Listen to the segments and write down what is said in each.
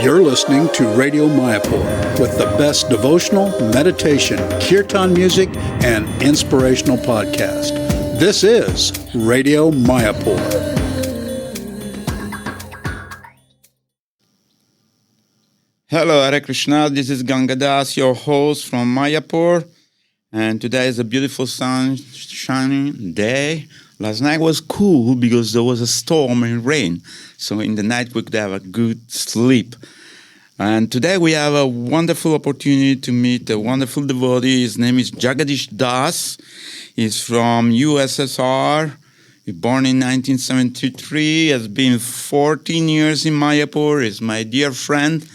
You're listening to Radio Mayapur with the best devotional, meditation, kirtan music, and inspirational podcast. This is Radio Mayapur. Hello, Hare Krishna. This is Jagadish, your host from Mayapur. And today is a beautiful sunshiny day. Last night was cool because there was a storm and rain. So in the night we could have a good sleep. And today we have a wonderful opportunity to meet a wonderful devotee. His name is Jagadish Das. He's from USSR. He was born in 1973. Has been 14 years in Mayapur. He's my dear friend.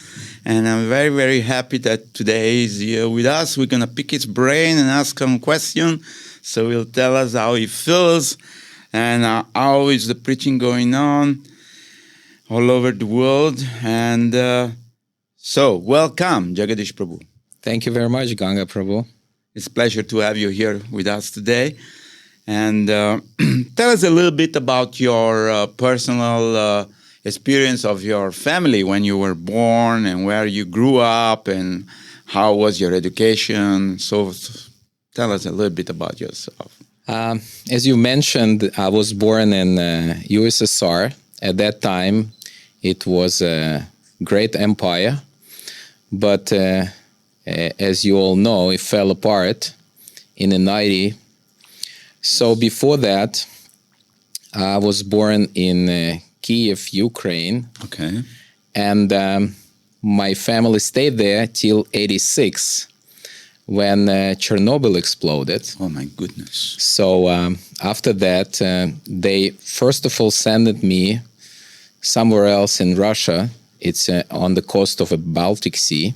And I'm very, very happy that today he's here with us. We're going to pick his brain and ask him a question. So he'll tell us how he feels and how is the preaching going on all over the world. And so welcome, Jagadish Prabhu. Thank you very much, Ganga Prabhu. It's a pleasure to have you here with us today. And tell us a little bit about your personal experience of your family when you were born and where you grew up and how was your education. So tell us a little bit about yourself. As you mentioned, I was born in USSR. At that time, it was a great empire. But as you all know, it fell apart in the 90s. So before that, I was born in Kiev, Ukraine. Okay. And my family stayed there till 86 when Chernobyl exploded. Oh, my goodness. So after that, they first of all sent me somewhere else in Russia. It's on the coast of the Baltic Sea.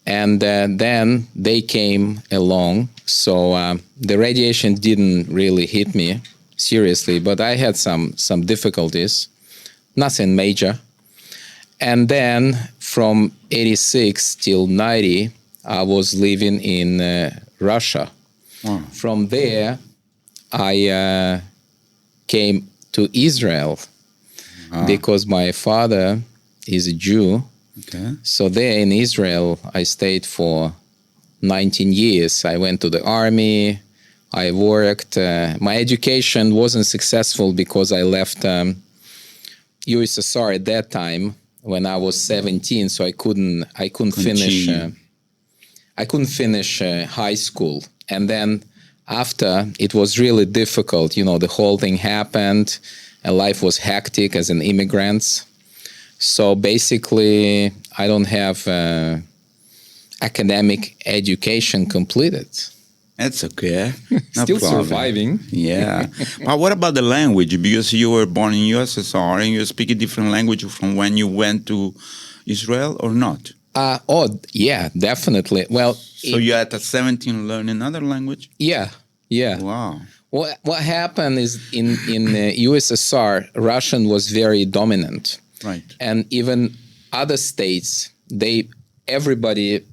And then they came along. So the radiation didn't really hit me seriously, but I had some difficulties, nothing major. And then from 86 till 90, I was living in Russia. Wow. From there, I came to Israel because my father is a Jew. Okay. So there in Israel, I stayed for 19 years. I went to the army. I worked. My education wasn't successful because I left USSR at that time when I was 17. So I couldn't finish. I couldn't finish high school. And then after, it was really difficult. You know, the whole thing happened, and life was hectic as an immigrant. So basically, I don't have academic education completed. That's okay. No Still problem. surviving. Yeah. But what about the language? Because you were born in USSR and you speak a different language from when you went to Israel or not? Yeah, definitely. Well, so you at 17 learn another language? Yeah. Wow. What happened is in USSR, Russian was very dominant. Right. And even other states, everybody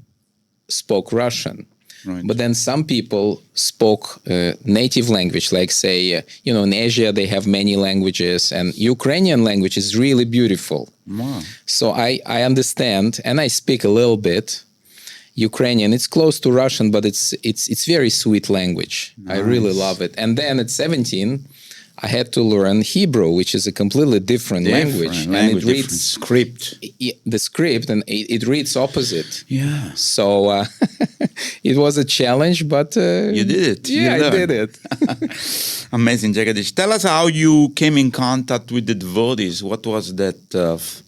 spoke Russian. Right. But then some people spoke native language, like say, in Asia they have many languages, and Ukrainian language is really beautiful. Wow. So I understand, and I speak a little bit Ukrainian. It's close to Russian, but it's very sweet language. Nice. I really love it. And then at 17, I had to learn Hebrew, which is a completely different language. And it reads script. The script, and it reads opposite. Yeah. So it was a challenge, but you did it. Yeah, I did it. Amazing, Jagadish. Tell us how you came in contact with the devotees. What was that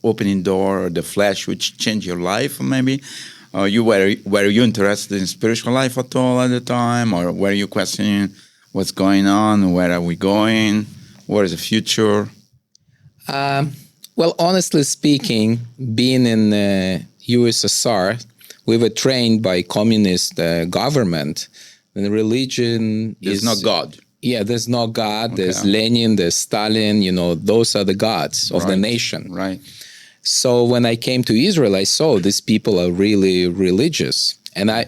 opening door or the flash which changed your life, maybe? Were you interested in spiritual life at all at the time, or were you questioning what's going on? Where are we going? What is the future? Well, honestly speaking, being in USSR, we were trained by communist government. And religion There's no God. Yeah, there's no God. Okay. There's Lenin, there's Stalin. Those are the gods of the nation. Right. So when I came to Israel, I saw these people are really religious. And I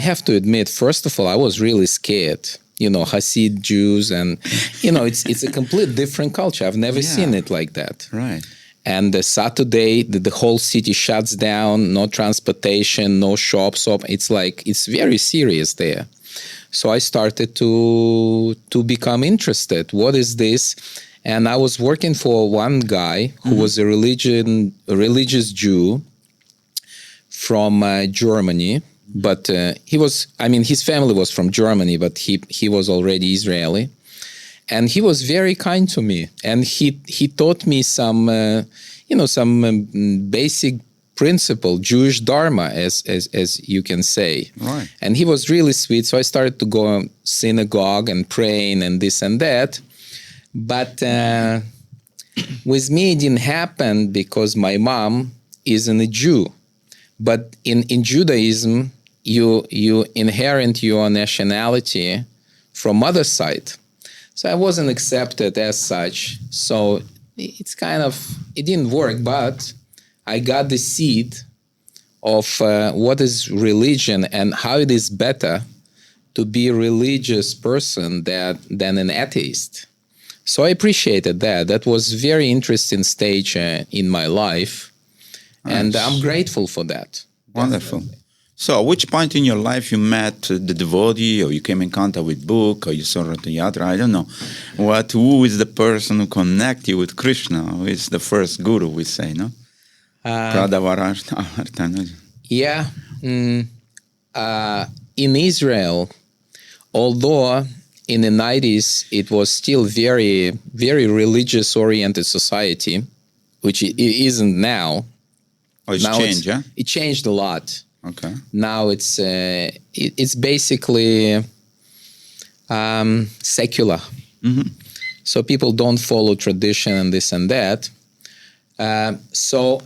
have to admit, first of all, I was really scared. Hasid Jews, and it's a complete different culture. I've never seen it like that. Right. And the Saturday, the whole city shuts down, no transportation, no shops. It's very serious there. So I started to become interested. What is this? And I was working for one guy who was a religious Jew from Germany. But his family was from Germany, but he was already Israeli. And he was very kind to me, and he taught me some basic principle, Jewish dharma, as you can say. Right. And he was really sweet. So I started to go to synagogue and praying and this and that. But with me, it didn't happen because my mom isn't a Jew. But in Judaism, you inherit your nationality from mother's side. So I wasn't accepted as such. So it didn't work, but I got the seed of what is religion and how it is better to be a religious person than an atheist. So I appreciated that. That was a very interesting stage in my life. Nice. And I'm grateful for that. Wonderful. Definitely. So, at which point in your life you met the devotee, or you came in contact with book, or you saw Ratha Yatra? I don't know. Who is the person who connect you with Krishna? Who is the first guru, we say, no? Yeah. In Israel, although in the 90s it was still very, very religious-oriented society, which it isn't now. Oh, it's changed, yeah? It changed a lot. Okay. Now it's basically secular. Mm-hmm. So people don't follow tradition and this and that. So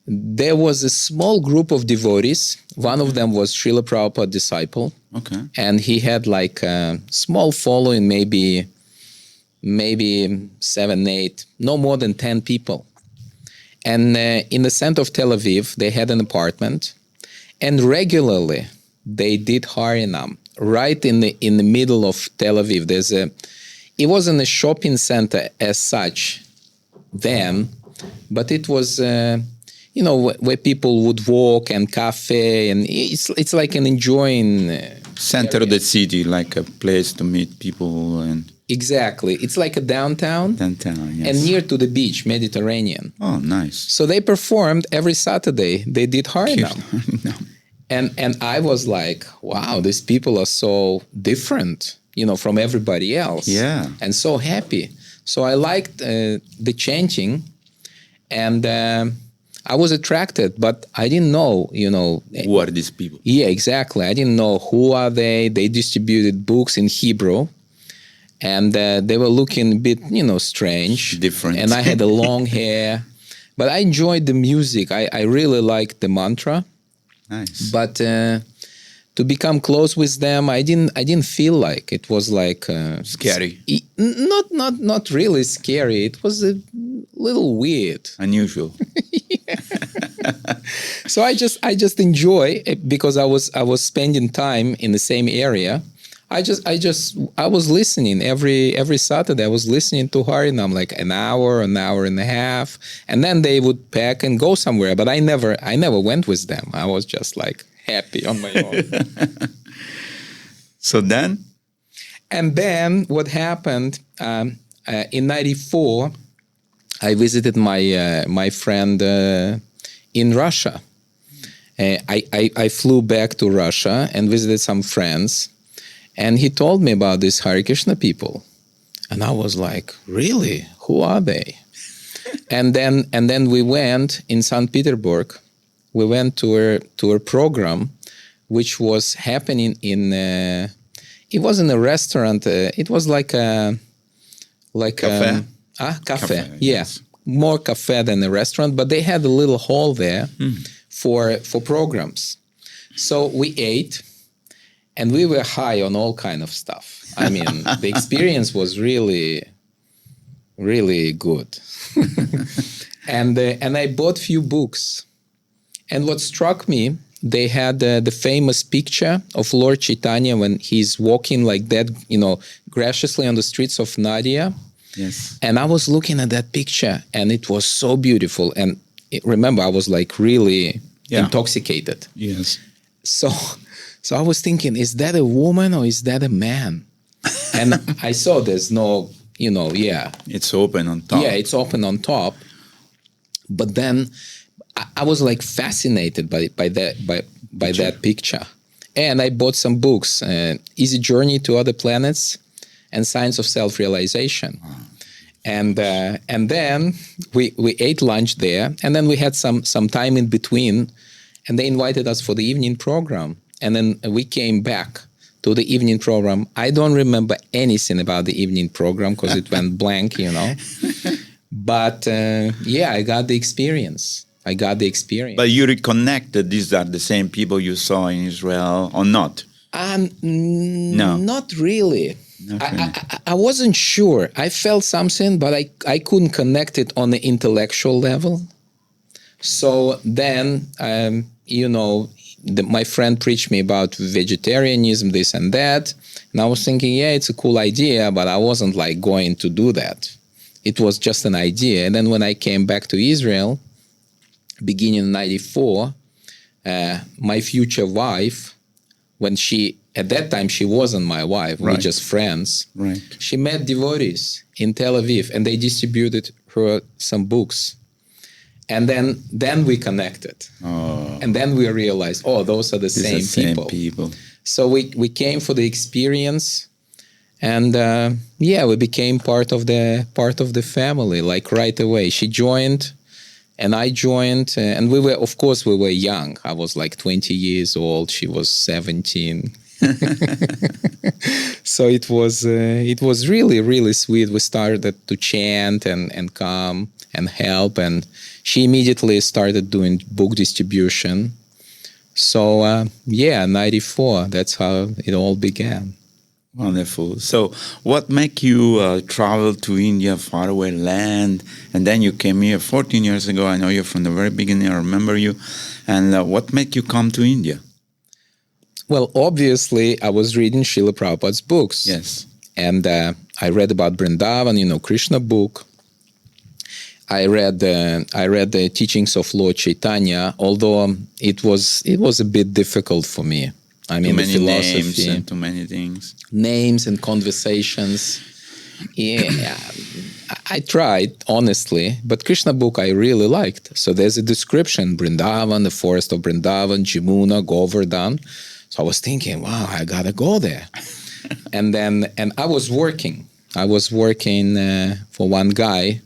there was a small group of devotees. One of them was Srila Prabhupada disciple. Okay. And he had like a small following, maybe 7, 8, no more than 10 people. And in the center of Tel Aviv, they had an apartment, and regularly they did Harinam right in the middle of Tel Aviv. It wasn't a shopping center as such then, but it was where people would walk and cafe, and it's like an enjoying center area. Of the city, like a place to meet people and. Exactly. It's like a downtown. Downtown, yes. And near to the beach, Mediterranean. Oh, nice. So they performed every Saturday. They did Harinam. And I was like, wow, these people are so different, from everybody else. Yeah. And so happy. So I liked the chanting, and I was attracted, but I didn't know, Who are these people? Yeah, exactly. I didn't know who are they. They distributed books in Hebrew. And they were looking a bit, strange. Different. And I had a long hair. But I enjoyed the music. I really liked the mantra. Nice. But to become close with them, I didn't feel like it was like scary. Not really scary. It was a little weird. Unusual. So I just enjoy it because I was spending time in the same area. I was listening every Saturday. I was listening to Harinam like an hour and a half, and then they would pack and go somewhere. But I never went with them. I was just like happy on my own. So then, and then what happened in '94? I visited my friend in Russia. I flew back to Russia and visited some friends. And he told me about these Hare Krishna people. And I was like, really? Who are they? and then we went in St. Petersburg. We went to a program which was happening in it wasn't a restaurant, it was like a cafe. Cafe. Yeah. Yes. More cafe than a restaurant, but they had a little hall there for programs. So we ate. And we were high on all kind of stuff. I mean, the experience was really, really good. And I bought few books. And what struck me, they had the famous picture of Lord Chaitanya when he's walking like that, graciously on the streets of Nadia. Yes. And I was looking at that picture, and it was so beautiful. And remember, I was like really intoxicated. Yes. So I was thinking, is that a woman or is that a man? And I saw there's no, It's open on top. Yeah, it's open on top. But then I was like fascinated by that picture. And I bought some books, Easy Journey to Other Planets and Science of Self-Realization. Wow. And then we ate lunch there, and then we had some time in between, and they invited us for the evening program. And then we came back to the evening program. I don't remember anything about the evening program because it went blank, But I got the experience. But you reconnected. These are the same people you saw in Israel or not? No, not really. I wasn't sure. I felt something, but I couldn't connect it on the intellectual level. So then, my friend preached me about vegetarianism, this and that. And I was thinking, it's a cool idea, but I wasn't like going to do that. It was just an idea. And then when I came back to Israel, beginning in 94, my future wife, at that time she wasn't my wife, we were just friends. Right. She met devotees in Tel Aviv, and they distributed her some books. And then we connected. Oh. And then we realized, those are the same people. So we came for the experience, and we became part of the family, like right away. She joined, and I joined, and we were young. I was like 20 years old. She was 17. So it was really, really sweet. We started to chant and come and help, and she immediately started doing book distribution. So 94, that's how it all began. Wonderful. So what make you travel to India, faraway land, and then you came here 14 years ago? I know you from the very beginning, I remember you. And what make you come to India? Well, obviously, I was reading Srila Prabhupada's books. Yes. And I read about Vrindavan, Krishna book. I read the teachings of Lord Chaitanya, although it was a bit difficult for me. I mean, too many the philosophy, names and too many things. Names and conversations. Yeah, I tried, honestly, but Krishna book I really liked. So there's a description, Vrindavan, the forest of Vrindavan, Jamuna, Govardhan. So I was thinking, wow, I gotta go there. and I was working. For one guy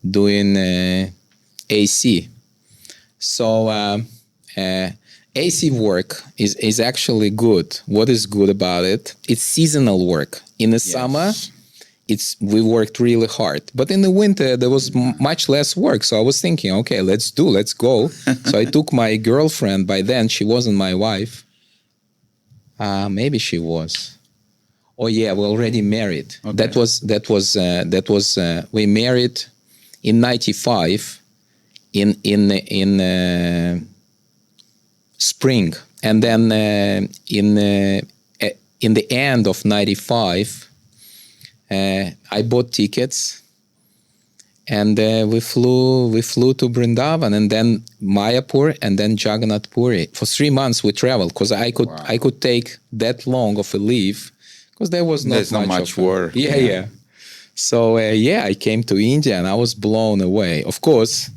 doing AC. So AC work is actually good. What is good about it? It's seasonal work. In the summer, we worked really hard. But in the winter, there was much less work. So I was thinking, okay, let's go. So I took my girlfriend. By then, she wasn't my wife. Maybe she was. Oh yeah, we're already married. Okay. That was we married in 95 in spring, and then in the end of 95 I bought tickets, and we flew to Vrindavan, and then Mayapur, and then Jagannath Puri. For 3 months we traveled, because I could take that long of a leave, because there's not much work. Yeah. So I came to India, and I was blown away. Of course,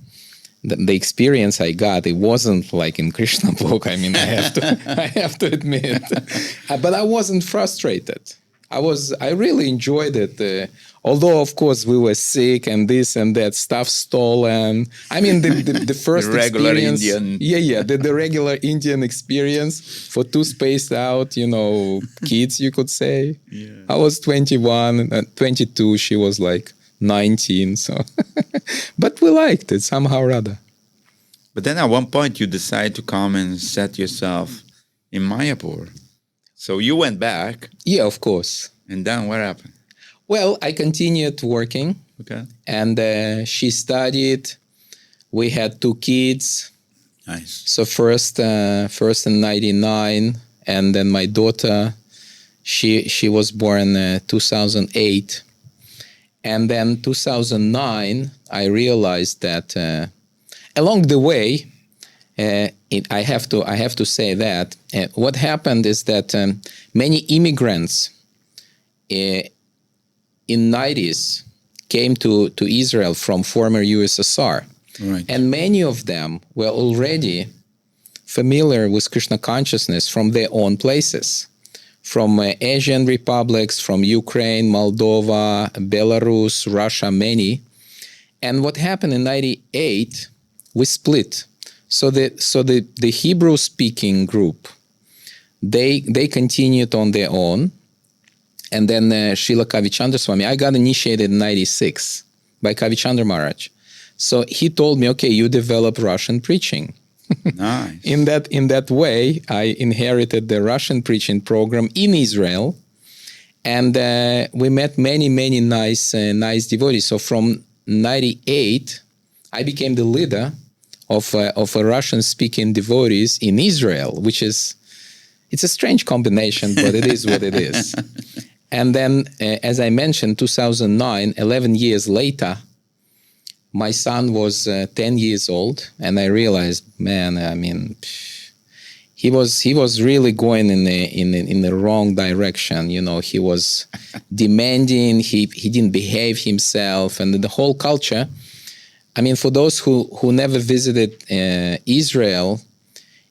the experience I got, it wasn't like in Krishna book. I mean, I have to admit, but I wasn't frustrated. I really enjoyed it. Although, of course, we were sick and this and that, stuff stolen. I mean, the first the regular experience, Indian. the regular Indian experience for two spaced out, kids, you could say. Yeah. I was 21, 22. She was like 19. So, but we liked it somehow or other. But then at one point you decide to come and set yourself in Mayapur. So you went back. Yeah, of course. And then what happened? Well, I continued working. Okay. And she studied. We had 2 kids. Nice. So first in 99, and then my daughter, she was born 2008. And then 2009, I realized that along the way, I have to say that what happened is that many immigrants in 90s came to Israel from former USSR. Right. And many of them were already familiar with Krishna consciousness from their own places, from Asian republics, from Ukraine, Moldova, Belarus, Russia, many. And what happened in 98, we split. So the Hebrew-speaking group, they continued on their own. And then Srila Kavichandra Swami, I got initiated in 96 by Kavichandra Maharaj. So he told me, okay, you develop Russian preaching. Nice. In that way, I inherited the Russian preaching program in Israel. And we met many nice devotees. So from 98, I became the leader of a Russian-speaking devotees in Israel, which is, it's a strange combination, but it is what it is. And then, as I mentioned, 2009, 11 years later, my son was 10 years old, and I realized, man, I mean, he was really going in the wrong direction. You know, he was demanding. He didn't behave himself, and the whole culture. I mean, for those who never visited Israel,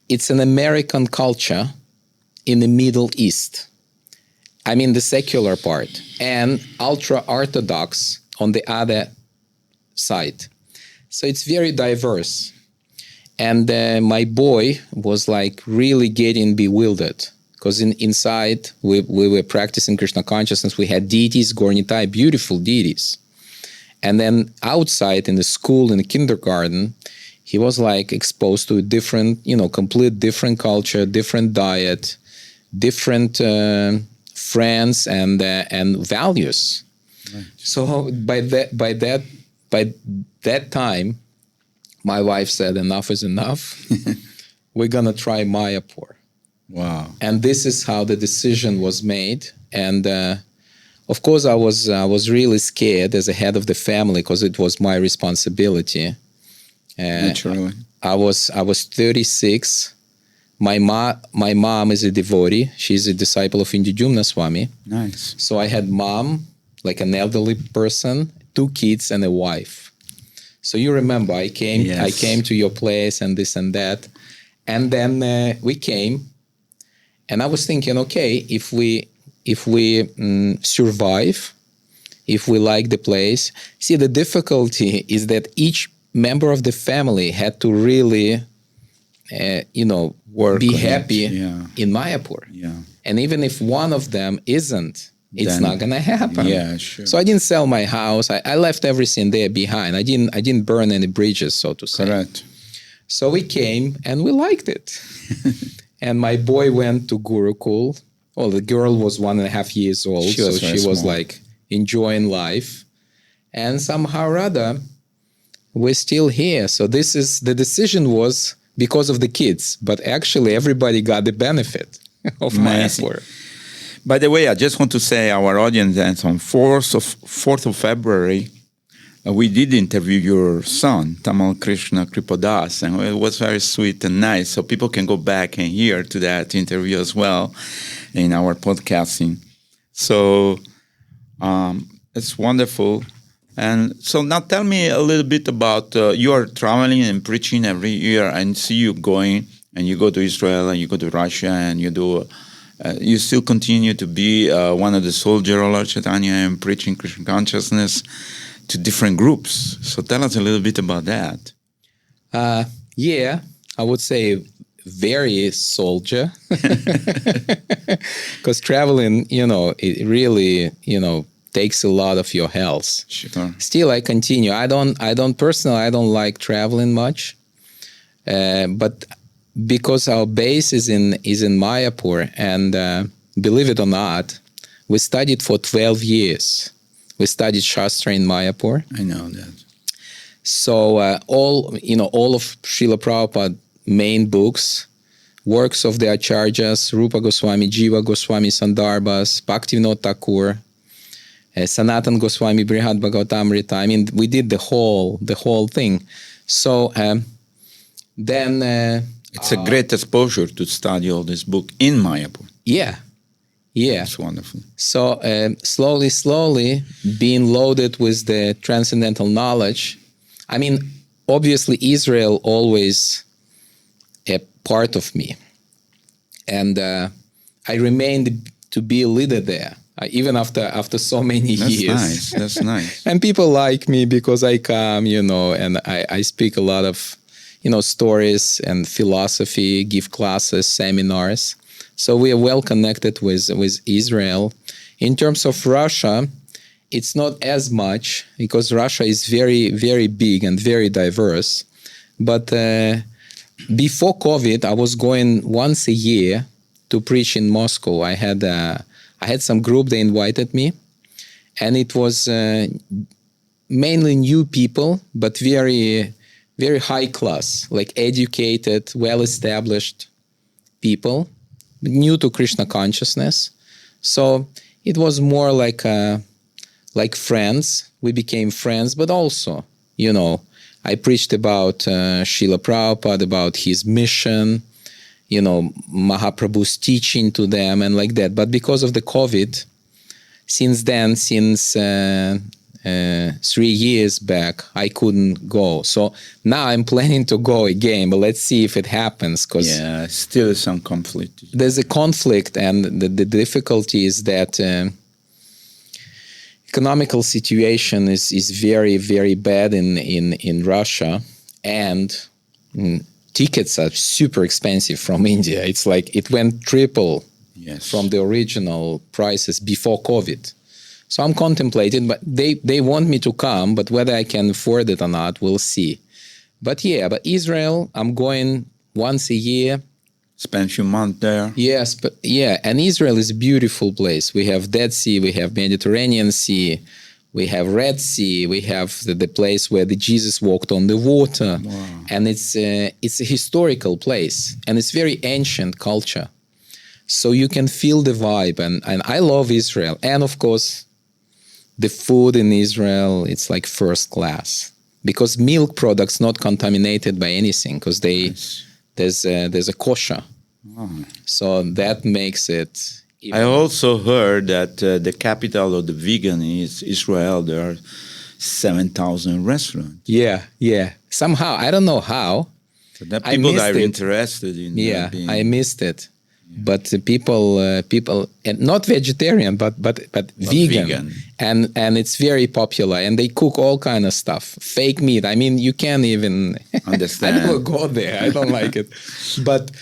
it's an American culture in the Middle East. I mean, the secular part, and ultra-Orthodox on the other side. So it's very diverse. And my boy was like really getting bewildered, because inside we were practicing Krishna consciousness. We had deities, Gornitai, beautiful deities. And then outside in the school, in the kindergarten, he was like exposed to a different, complete different culture, different diet, different friends and values. Right. So by that time, my wife said, enough is enough. We're gonna try Mayapur. Wow. And this is how the decision was made. And of course, I was really scared as a head of the family, because it was my responsibility. Naturally. I was 36. My mom is a devotee. She's a disciple of Indijumna Swami. Nice. So I had mom, like an elderly person, 2 kids, and a wife. So you remember, I came to your place and this and that. And then we came, and I was thinking, okay, if we survive, if we like the place. See, the difficulty is that each member of the family had to really, work, be happy in Mayapur. Yeah. And even if one of them isn't, it's not gonna happen. Yeah, sure. So I didn't sell my house. I left everything there behind. I didn't burn any bridges, so to say. Correct. So we came and we liked it. And my boy went to Gurukul. Well, the girl was 1.5 years old, she was like enjoying life. And somehow or other, we're still here. So the decision was because of the kids, but actually everybody got the benefit of Mayapur. By the way, I just want to say our audience that on 4th of February, we did interview your son, Tamal Krishna Kripadas, and it was very sweet and nice. So people can go back and hear to that interview as well in our podcasting. So it's wonderful. And so now tell me a little bit about, you are traveling and preaching every year, and see you going, and you go to Israel, and you go to Russia, and you do, you still continue to be one of the soldiers of Lord Chaitanya and preaching Krishna consciousness to different groups. So tell us a little bit about that. Yeah, I would say very soldier. Because traveling, it really, takes a lot of your health. Sure. Still, I continue. I don't like traveling much. But because our base is in Mayapur, and believe it or not, we studied for 12 years. We studied Shastra in Mayapur. I know that. So all of Srila Prabhupada main books, works of the Acharyas, Rupa Goswami, Jiva Goswami, Sandarbhas, Bhaktivinoda Thakur, Sanatan Goswami Brihad Bhagavatamrita. I mean, we did the whole thing. So then it's a great exposure to study all this book in Mayapur. Yeah. It's wonderful. So slowly being loaded with the transcendental knowledge. I mean, obviously Israel always a part of me. And I remained to be a leader there, even after so many years. That's nice. And people like me because I come, and I speak a lot of, stories and philosophy, give classes, seminars. So we are well connected with Israel. In terms of Russia, it's not as much because Russia is very, very big and very diverse. But before COVID, I was going once a year to preach in Moscow. I had some group, they invited me, and it was mainly new people, but very, very high class, like educated, well-established people, new to Krishna consciousness. So it was more like friends. We became friends, but also, I preached about Srila Prabhupada, about his mission, Mahaprabhu's teaching to them and like that. But because of the COVID, since 3 years back, I couldn't go. So now I'm planning to go again, but let's see if it happens. Yeah, still some conflict. There's a conflict, and the difficulty is that economical situation is very, very bad in Russia, and tickets are super expensive from India. It's like it went triple from the original prices before COVID. So I'm contemplating, but they want me to come, but whether I can afford it or not, we'll see. But Israel, I'm going once a year. Spend a few months there. Yes, and Israel is a beautiful place. We have Dead Sea, we have Mediterranean Sea, we have Red Sea, we have the place where Jesus walked on the water. Wow. And it's a historical place, and it's very ancient culture. So you can feel the vibe, and I love Israel. And of course, the food in Israel, it's like first class. Because milk products not contaminated by anything, because there's a kosher. Oh. So that makes it... I also heard that the capital of the vegan is Israel. There are 7,000 restaurants. Yeah. Somehow, I don't know how. But the people that are interested in being... I missed it. Yeah. But the people, and not vegetarian, but vegan. And it's very popular. And they cook all kind of stuff. Fake meat. I mean, you can't even understand. I never go there. I don't like it. But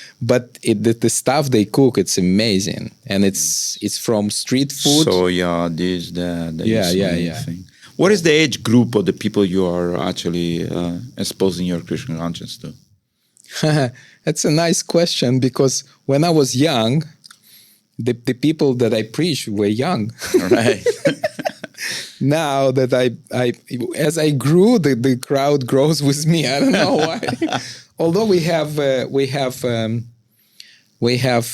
the stuff they cook, it's amazing. And it's from street food. Soya, this, that. Yeah. Thing. What is the age group of the people you are actually exposing your Krishna consciousness to? That's a nice question, because when I was young, the people that I preached were young. Right. Now that as I grew, the crowd grows with me. I don't know why. Although we have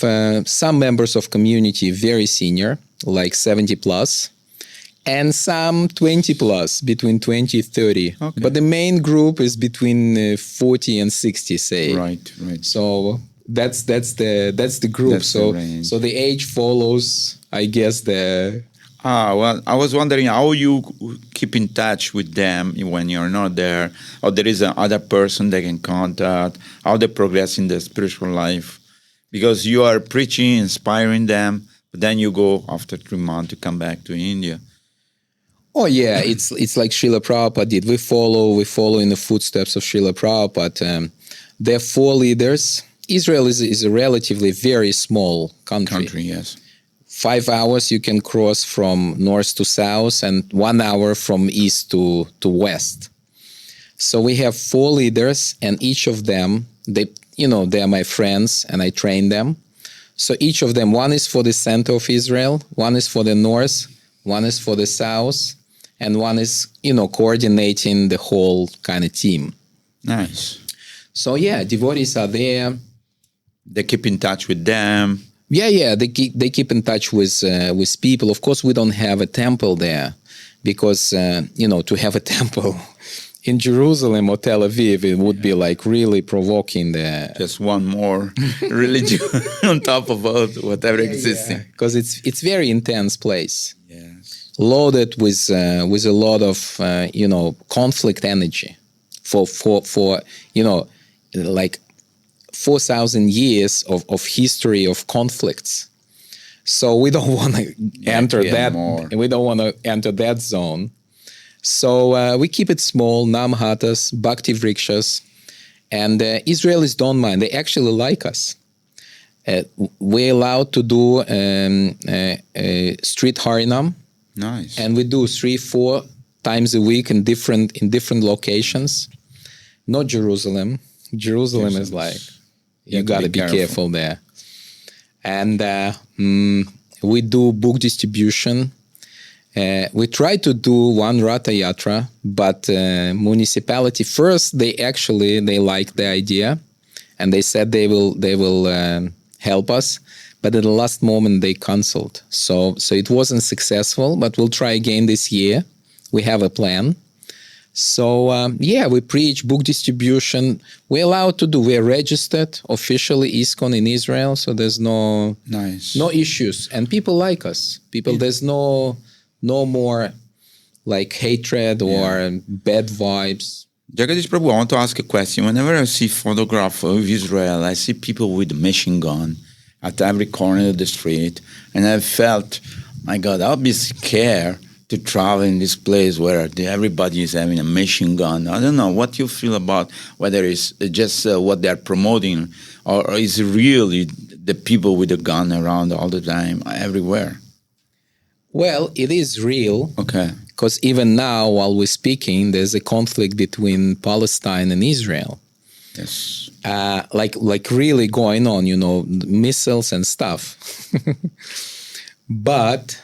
some members of community very senior, like 70 plus, and some 20 plus, between 20 and 30. Okay. But the main group is between 40 and 60, say. Right. So that's the group. That's so the the age follows, I guess, the... well, I was wondering how you keep in touch with them when you're not there, or there is another person they can contact, how they progress in their spiritual life. Because you are preaching, inspiring them, but then you go after 3 months to come back to India. Oh yeah, it's like Srila Prabhupada did. We follow in the footsteps of Srila Prabhupada. There are 4 leaders. Israel is a relatively very small country. Yes. 5 hours you can cross from north to south, and 1 hour from east to west. So we have 4 leaders, and each of them, they are my friends, and I train them. So each of them, one is for the center of Israel, one is for the north, one is for the south, and one is, coordinating the whole kind of team. Nice. So yeah, devotees are there. They keep in touch with them. Yeah. They keep in touch with people. Of course, we don't have a temple there because to have a temple in Jerusalem or Tel Aviv, it would be like really provoking the just one more religion on top of whatever existing. Because it's very intense place. Yes. Loaded with a lot of conflict energy for like 4,000 years of history of conflicts. So we don't want to enter that. More. We don't want to enter that zone. So we keep it small, namhatas, bhakti vrikshas, and Israelis don't mind. They actually like us. We're allowed to do street harinam. Nice. And we do 3-4 times a week in different locations. Not Jerusalem. Jerusalem is like, you got to be careful there. And we do book distribution. We try to do one Ratha Yatra, but municipality first, they liked the idea, and they said they will help us, but at the last moment they canceled. So it wasn't successful, but we'll try again this year. We have a plan. So we preach book distribution. We're allowed to do. We're registered officially iskcon in Israel, so there's no issues, and people like us. There's no more like hatred or bad vibes. Jagadish Prabhu, I want to ask a question. Whenever I see photograph of Israel, I see people with a machine gun at every corner of the street, and I felt, my God, I'll be scared to travel in this place where everybody is having a machine gun. I don't know what you feel about whether it's just what they're promoting, or is it really the people with a gun around all the time, everywhere? Well, it is real. Okay. Because even now, while we're speaking, there's a conflict between Palestine and Israel. Yes. Like really going on, missiles and stuff. But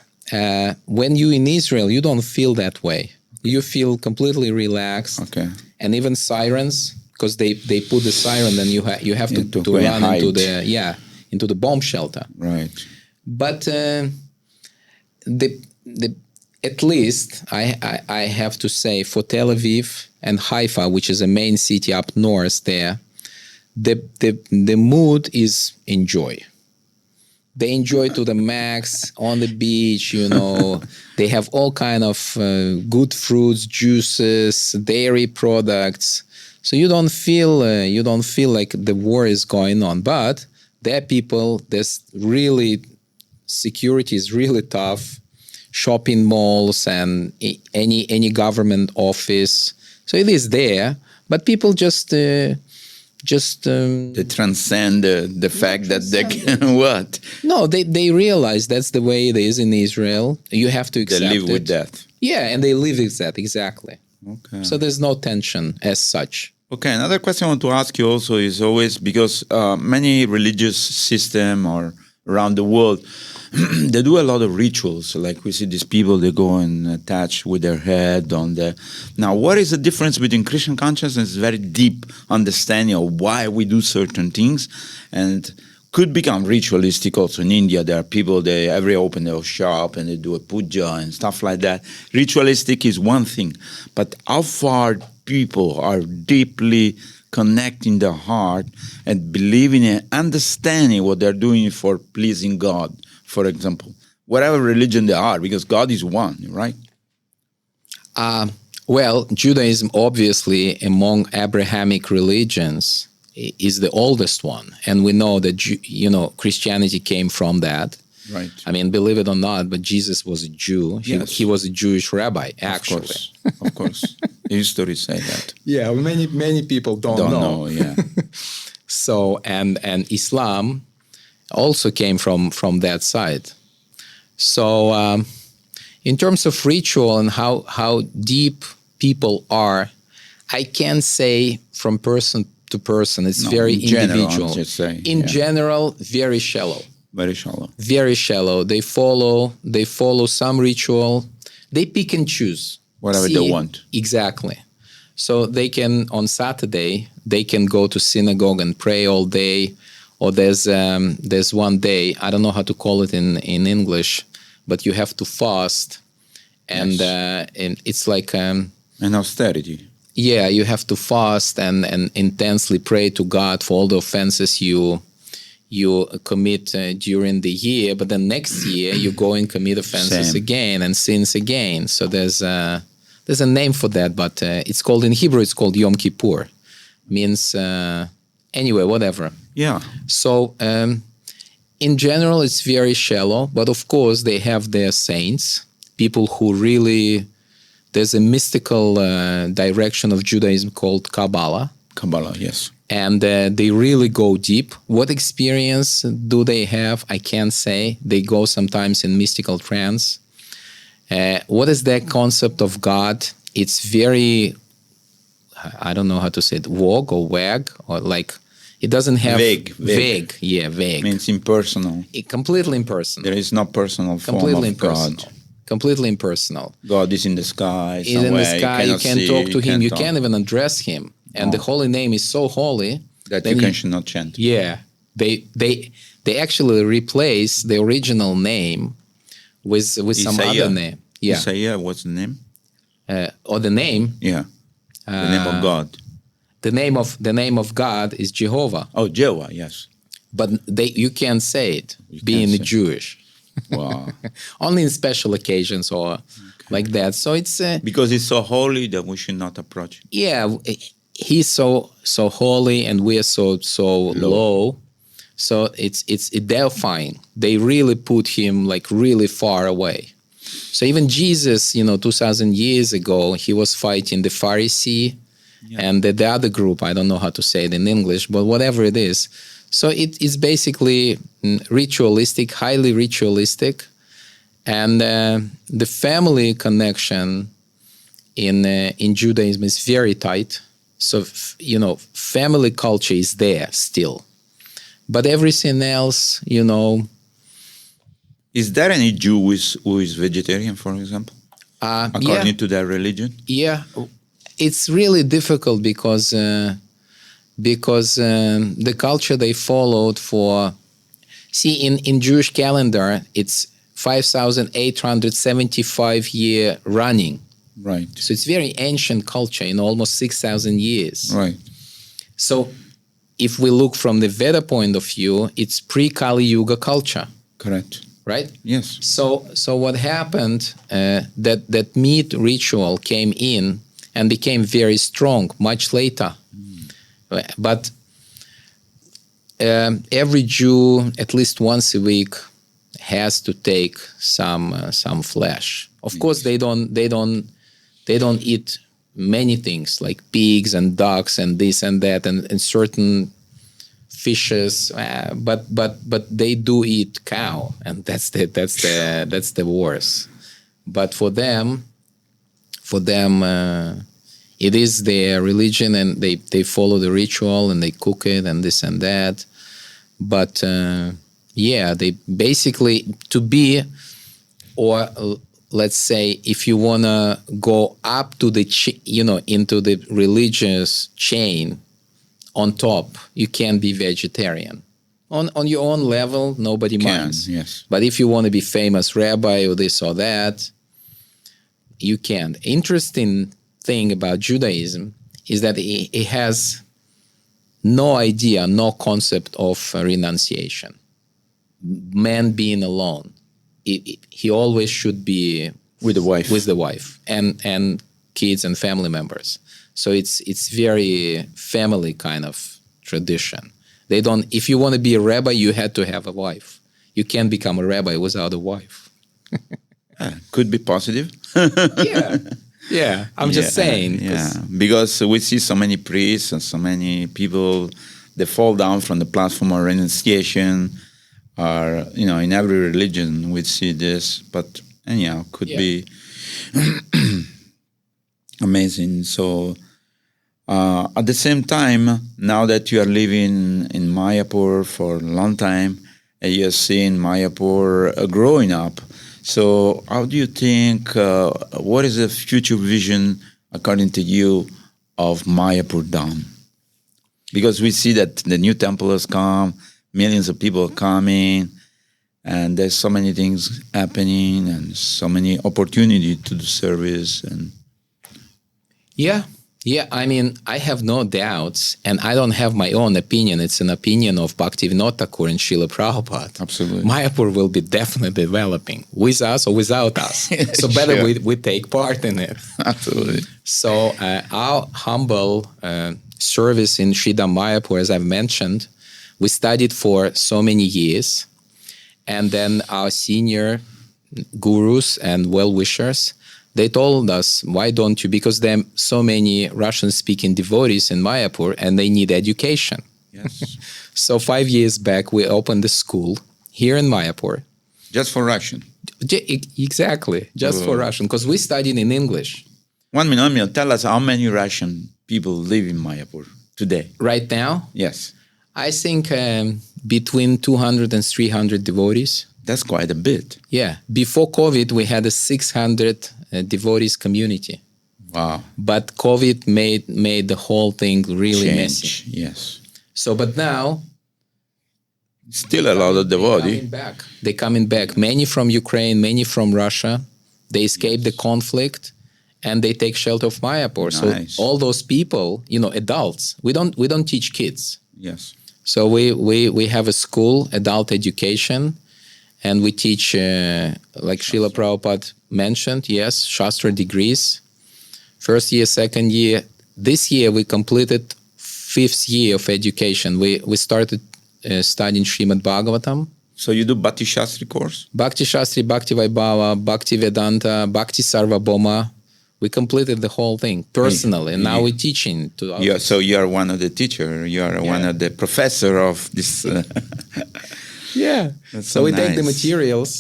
when you're in Israel, you don't feel that way. You feel completely relaxed. Okay. And even sirens, because they put the siren, then you have to run into the bomb shelter. Right. But at least I have to say, for Tel Aviv and Haifa, which is a main city up north there, the mood is enjoy. They enjoy to the max on the beach. They have all kind of good fruits, juices, dairy products. So you don't feel like the war is going on. But there are people. There's really security is really tough. Shopping malls and any government office. So it is there, but people just they transcend the fact that they can what? No, they realize that's the way it is in Israel. You have to accept it. They live with that. Yeah, and they live with that, exactly. Okay. So there's no tension as such. Okay, another question I want to ask you also is always, because many religious system or around the world, they do a lot of rituals. Like we see these people, they go and attach with their head on the... Now, what is the difference between Christian consciousness, very deep understanding of why we do certain things, and could become ritualistic also. In India, there are people, they open their shop and they do a puja and stuff like that. Ritualistic is one thing, but how far people are deeply connecting their heart and believing and understanding what they're doing for pleasing God, for example, whatever religion they are, because God is one, right? Well, Judaism, obviously, among Abrahamic religions, is the oldest one. And we know that, Christianity came from that. Right. I mean, believe it or not, but Jesus was a Jew. He was a Jewish rabbi, actually. Of course. History say that. Yeah, many people don't know. Yeah. So, and Islam also came from that side. So, in terms of ritual and how deep people are, I can't say from person to person. It's very individual. In general, very shallow. Very shallow. Very shallow. They follow some ritual. They pick and choose. Whatever they want. Exactly. So they can, on Saturday, they can go to synagogue and pray all day, Or there's one day, I don't know how to call it in English, but you have to fast, and it's like an austerity. Yeah, you have to fast and intensely pray to God for all the offenses you commit during the year, but then next year you go and commit offenses again and sins again. So there's a name for that, but it's called, in Hebrew, it's called Yom Kippur. Means anyway, whatever. Yeah. So in general, it's very shallow, but of course they have their saints, people who really, there's a mystical direction of Judaism called Kabbalah. Kabbalah, yes. And they really go deep. What experience do they have? I can't say. They go sometimes in mystical trance. What is their concept of God? It's very, I don't know how to say it, vague or like, it doesn't have... Vague. Yeah, vague. Means impersonal. Completely impersonal. There is no personal form of God. Completely impersonal. God is in the sky. He's in the sky. You can't talk to him. You can't even address him. And the holy name is so holy that you should not chant. Yeah, they actually replace the original name with some other name. Yeah, Isaiah, what's the name? Or the name? Yeah, the name of God. The name of God is Jehovah. Oh, Jehovah, yes. But you can't say it, being Jewish. Wow. Only in special occasions or like that. So it's because it's so holy that we should not approach it. Yeah. He's so holy and we are so low. So it's edifying. They really put him like really far away. So even Jesus, 2,000 years ago, he was fighting the Pharisee and the other group. I don't know how to say it in English, but whatever it is. So it is basically ritualistic, highly ritualistic, and the family connection in Judaism is very tight. So, family culture is there still. But everything else, Is there any Jew who is vegetarian, for example? According to their religion? Yeah. It's really difficult because the culture they followed in Jewish calendar, it's 5,875 year running. Right. So it's very ancient culture in almost 6,000 years. Right. So if we look from the Veda point of view, it's pre-Kali Yuga culture. Correct. Right? Yes. So what happened, that meat ritual came in and became very strong much later. But every Jew, at least once a week, has to take some flesh. Of course, they don't eat many things like pigs and ducks and this and that and certain fishes, but they do eat cow, and that's the worst. But for them, it is their religion, and they follow the ritual and they cook it and this and that. But they basically let's say if you wanna go up to the into the religious chain on top, you can be vegetarian. On your own level, nobody minds. Yes. But if you want to be famous rabbi or this or that, you can't. Interesting thing about Judaism is that it has no idea, no concept of renunciation. Man being alone. He always should be with the wife and kids and family members. So it's very family kind of tradition. They don't. If you want to be a rabbi, you had to have a wife. You can't become a rabbi without a wife. Could be positive. Yeah. I'm just saying. Yeah, because we see so many priests and so many people, they fall down from the platform of renunciation. Or in every religion we see this, but anyhow, could be amazing. So at the same time, now that you are living in Mayapur for a long time, and you have seen Mayapur growing up, so how do you think, what is the future vision, according to you, of Mayapur Dham? Because we see that the new temple has come, millions of people coming, and there's so many things happening and so many opportunities to do service. And Yeah, I mean, I have no doubts, and I don't have my own opinion. It's an opinion of Bhaktivinoda Thakur and Srila Prabhupada. Absolutely. Mayapur will be definitely developing, with us or without us. So better Sure. we take part in it. Absolutely. So our humble service in Sridham Mayapur, as I've mentioned, we studied for so many years. And then our senior gurus and well-wishers, they told us, why don't you, because there are so many Russian-speaking devotees in Mayapur and they need education. Yes. So 5 years back, we opened a school here in Mayapur. Just for Russian. Exactly, just for Russian, because we studied in English. 1 minute, tell us how many Russian people live in Mayapur today. Right now, Yes. I think between 200 and 300 devotees. That's quite a bit. Yeah, before COVID, we had a 600 devotees community. Wow. But COVID made the whole thing really messy. Change. Yes. So, but now Still a lot of devotees. they're coming back. Many from Ukraine, many from Russia. They escaped the conflict, and they take shelter of Mayapur. Nice. So all those people, adults. We don't teach kids. Yes. So we have a school, adult education, and we teach, like Srila Prabhupada mentioned, yes, Shastra degrees. First year, second year. This year we completed 5th year of education. We started studying Srimad Bhagavatam. So you do Bhakti Shastri course? Bhakti Shastri, Bhakti Vaibhava, Bhakti Vedanta, Bhakti Sarvabhauma. We completed the whole thing personally, and now we're teaching to others. So you are one of the teacher. You are one of the professor of this. Yeah. That's So we take the nice. materials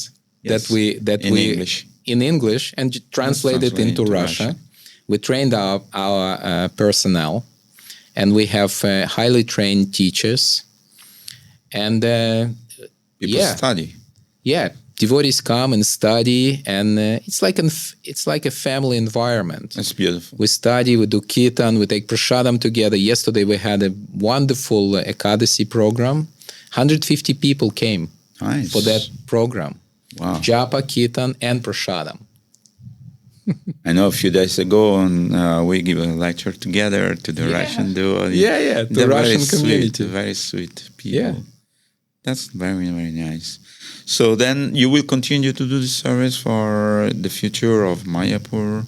Yes. that In we English. in English and translate it translate into into Russian. Russian. We trained our personnel, and we have highly trained teachers. And People study. yeah, devotees come and study, and it's like a family environment. That's beautiful. We study, we do kirtan, we take prasadam together. Yesterday we had a wonderful Ekadasi program. 150 people came Nice. for that program. Wow. Japa, kirtan, and prasadam. I know a few days ago, and we give a lecture together to the Russian duo. Yeah, to They're Russian very community. Sweet, very sweet people. Yeah. That's very, very nice. So then you will continue to do this service for the future of Mayapur?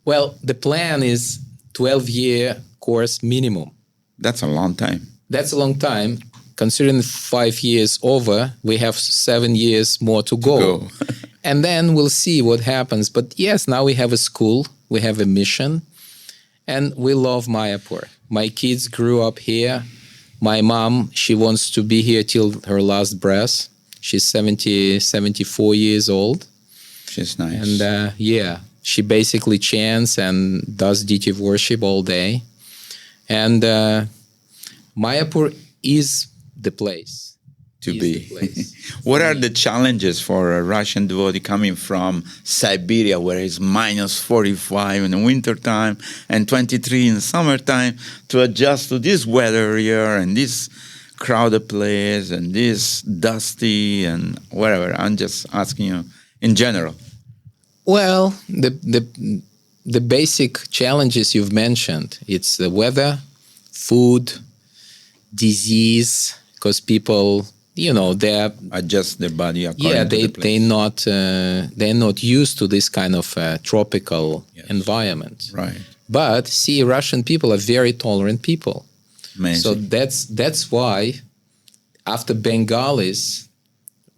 Well, the plan is 12-year course minimum. That's a long time. That's a long time. Considering 5 years over, we have 7 years more to go. And then we'll see what happens. But yes, now we have a school, we have a mission, and we love Mayapur. My kids grew up here. My mom, she wants to be here till her last breath. She's 74 years old. She's nice. And she basically chants and does deity worship all day. And Mayapur is the place. to be. What are the challenges for a Russian devotee coming from Siberia, where it's minus 45 in the wintertime and 23 in the summertime, to adjust to this weather here and this crowded place and this dusty and whatever? I'm just asking you in general. Well, the basic challenges you've mentioned, it's the weather, food, disease, because people, they're Adjust their body according to the place. they're not used to this kind of tropical environment. Right. But see, Russian people are very tolerant people. Amazing. So that's why after Bengalis,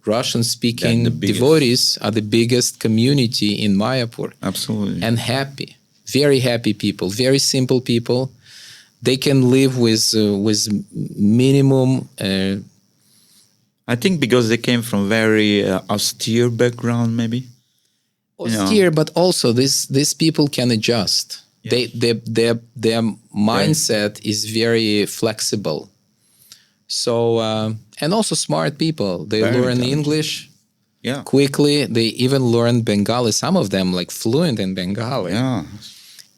Russian-speaking They're the biggest. devotees are the biggest community in Mayapur. Absolutely. And happy, very happy people, very simple people. They can live with minimum. I think because they came from very austere background, maybe. Austere, but also these people can adjust. Yes. Their mindset is very flexible. So and also smart people. They Very learn intelligent. English Yeah. quickly. They even learn Bengali. Some of them like fluent in Bengali. Yeah.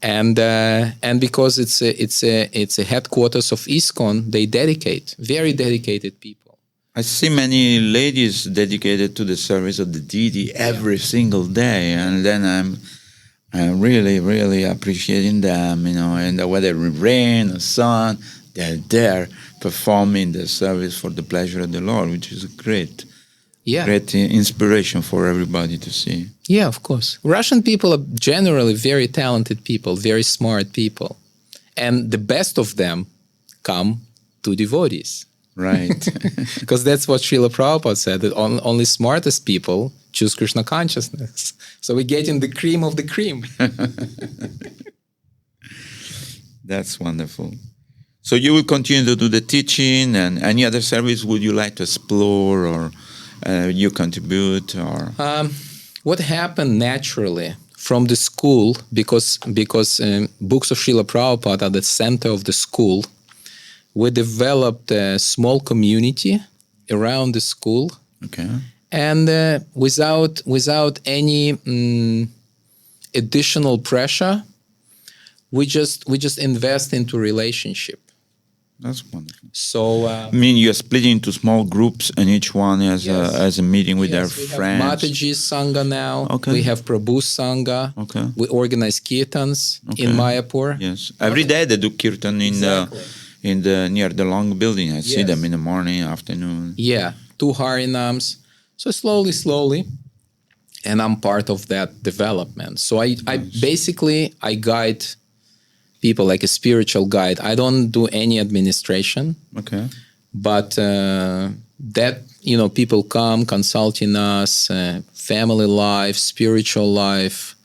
And because it's a headquarters of iskcon, they dedicate very dedicated people. I see many ladies dedicated to the service of the deity every single day, and then I'm really, really appreciating them, and whether rain or sun, they're there performing the service for the pleasure of the Lord, which is great inspiration for everybody to see. Yeah, of course. Russian people are generally very talented people, very smart people. And the best of them come to devotees. Right. Because that's what Srila Prabhupada said, that only smartest people choose Krishna consciousness. So we're getting the cream of the cream. That's wonderful. So you will continue to do the teaching, and any other service would you like to explore, or you contribute, or what happened naturally from the school, because books of Srila Prabhupada are the center of the school. We developed a small community around the school, and without any additional pressure, we just invest into relationship. That's wonderful. So, I mean, you're splitting into small groups, and each one has a meeting with their we friends. have Mataji's Sangha now. Okay. We have Prabhu's Sangha. Okay. We organize kirtans in Mayapur. Yes. Every day they do kirtan in the near the long building. I see them in the morning, afternoon. Yeah, 2 Harinams. So slowly, and I'm part of that development. So I basically guide people like a spiritual guide. I don't do any administration. Okay. But that, people come consulting us, family life, spiritual life.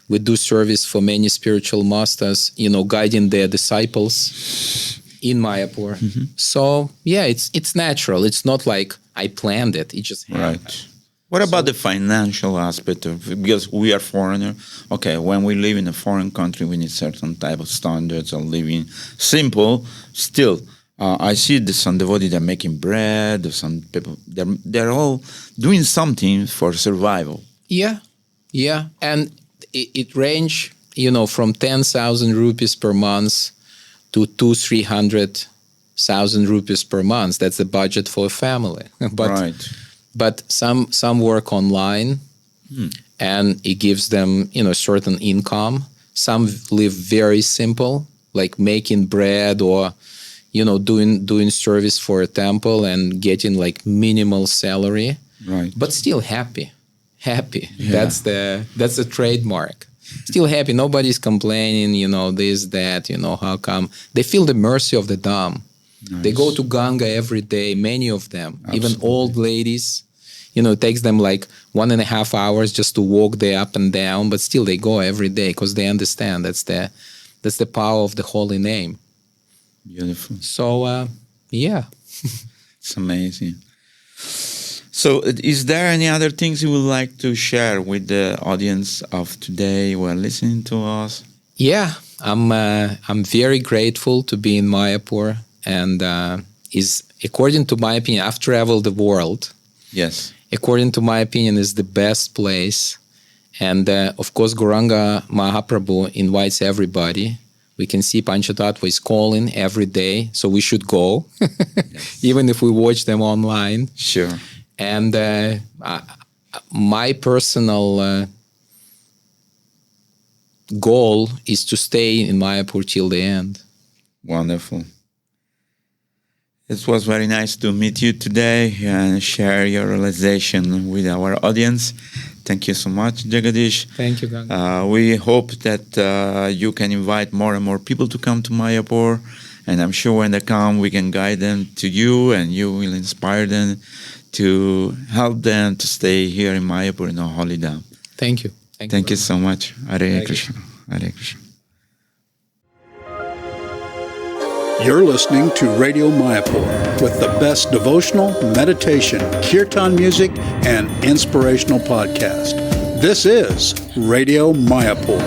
We do service for many spiritual masters, guiding their disciples in Mayapur. Mm-hmm. So, it's natural. It's not like I planned it. It just happened. Right. What about the financial aspect of it? Because we are foreigner. Okay, when we live in a foreign country, we need certain type of standards of living. Simple, still. I see some devotees, they're making bread, or some people, they're all doing something for survival. Yeah. And it range, from 10,000 rupees per month to 200,000-300,000 rupees per month. That's the budget for a family. But some work online, and it gives them, certain income. Some live very simple, like making bread or, doing service for a temple and getting like minimal salary. Right. But still happy. Yeah. That's the trademark. Still happy. Nobody's complaining, this, that, how come. They feel the mercy of the Dham. Nice. They go to Ganga every day, many of them, even old ladies. It takes them like 1.5 hours just to walk there up and down, but still they go every day because they understand that's the power of the holy name. Beautiful. So, It's amazing. So, is there any other things you would like to share with the audience of today who are listening to us? Yeah, I'm very grateful to be in Mayapur. And according to my opinion, I've traveled the world. Yes. According to my opinion, is the best place. And of course, Gauranga Mahaprabhu invites everybody. We can see Panchatattva is calling every day, so we should go, even if we watch them online. Sure. And my personal goal is to stay in Mayapur till the end. Wonderful. It was very nice to meet you today and share your realization with our audience. Thank you so much, Jagadish. Thank you, Ganga. We hope that you can invite more and more people to come to Mayapur. And I'm sure when they come, we can guide them to you, and you will inspire them to help them to stay here in Mayapur in our holy Dham. Thank you. Thank you so much. Hare Krishna. Hare Krishna. You're listening to Radio Mayapur with the best devotional, meditation, kirtan music, and inspirational podcast. This is Radio Mayapur.